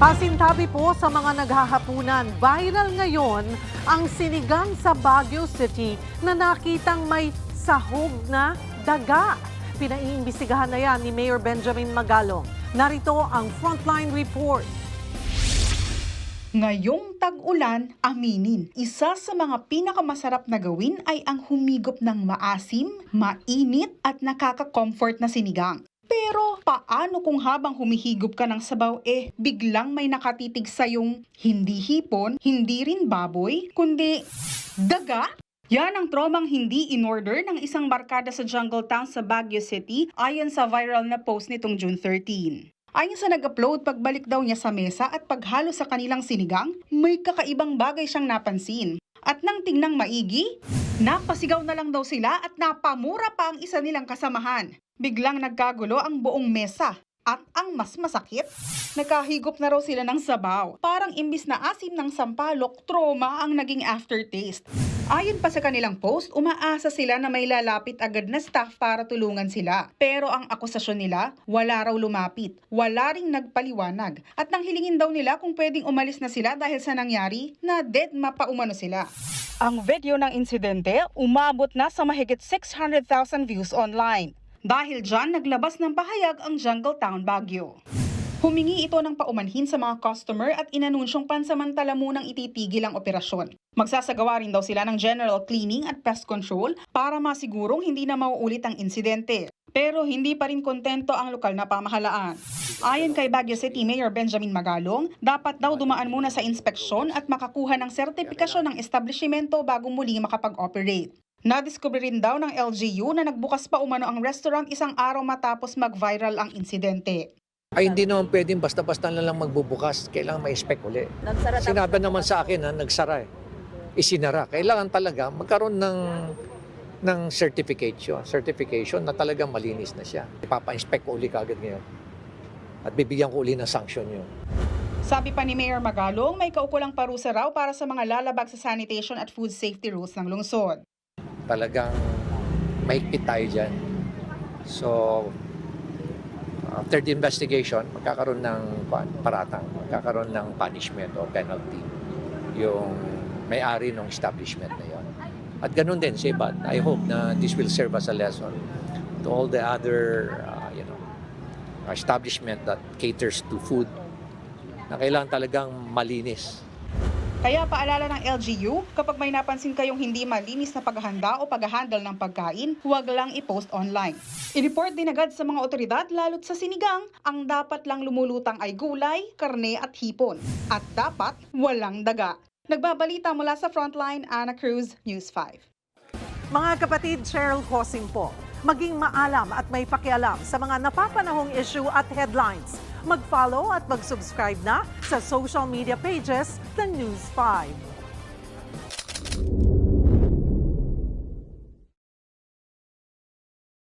Pasintabi po sa mga naghahapunan, viral ngayon ang sinigang sa Baguio City na nakitang may sahog na daga. Pinaiimbestigahan na yan ni Mayor Benjamin Magalong. Narito ang Frontline Report. Ngayong tag-ulan, aminin, isa sa mga pinakamasarap na gawin ay ang humigop ng maasim, mainit at nakaka-comfort na sinigang. Pero paano kung habang humihigop ka ng sabaw biglang may nakatitig sa'yong hindi hipon, hindi rin baboy, kundi daga? Yan ang tromang hindi in-order ng isang barkada sa Jungle Town sa Baguio City ayon sa viral na post nitong June 13. Ayon sa nag-upload, pagbalik daw niya sa mesa at paghalo sa kanilang sinigang, may kakaibang bagay siyang napansin. At nang tingnang maigi, napasigaw na lang daw sila at napamura pa ang isa nilang kasamahan. Biglang nagkagulo ang buong mesa. At ang mas masakit, nakahigop na raw sila ng sabaw. Parang imbis na asim ng sampalok, trauma ang naging aftertaste. Ayon pa sa kanilang post, umaasa sila na may lalapit agad na staff para tulungan sila. Pero ang akusasyon nila, wala raw lumapit, wala ring nagpaliwanag. At nang hilingin daw nila kung pwedeng umalis na sila dahil sa nangyari, na dead mapaumano sila. Ang video ng insidente, umabot na sa mahigit 600,000 views online. Dahil dyan, naglabas ng pahayag ang Jungle Town Baguio. Humingi ito ng paumanhin sa mga customer at inanunsyong pansamantala munang ititigil ang operasyon. Magsasagawa rin daw sila ng general cleaning at pest control para masigurong hindi na mauulit ang insidente. Pero hindi pa rin kontento ang lokal na pamahalaan. Ayon kay Baguio City Mayor Benjamin Magalong, dapat daw dumaan muna sa inspeksyon at makakuha ng sertipikasyon ng establishmento bago muli makapag-operate. Nadiskubre rin daw ng LGU na nagbukas pa umano ang restaurant isang araw matapos mag-viral ang insidente. Ay hindi naman pwedeng basta-basta na lang magbubukas. Kailangan ma-inspect uli. Sinabi naman sa akin na nagsara isinara. Kailangan talaga magkaroon ng certification na talagang malinis na siya. Ipapa-inspect ko uli kagad ngayon. At bibigyan ko uli ng sanction yun. Sabi pa ni Mayor Magalong, may kaukulang parusa raw para sa mga lalabag sa sanitation at food safety rules ng lungsod. Talagang mahigpit tayo dyan. So, after the investigation, magkakaroon ng paratang, magkakaroon ng punishment o penalty yung may-ari ng establishment na yon. At ganun din sa iba. I hope na this will serve as a lesson to all the other establishment that caters to food na kailangan talagang malinis. Kaya paalala ng LGU, kapag may napansin kayong hindi malinis na paghahanda o paghahandle ng pagkain, huwag lang i-post online. I-report din agad sa mga otoridad lalo't sa sinigang, ang dapat lang lumulutang ay gulay, karne at hipon. At dapat walang daga. Nagbabalita mula sa Frontline, Ana Cruz, News 5. Mga kapatid, Cheryl Cosing po. Maging maalam at may pakialam sa mga napapanahong issue at headlines. Mag-follow at mag-subscribe na sa social media pages ng News 5.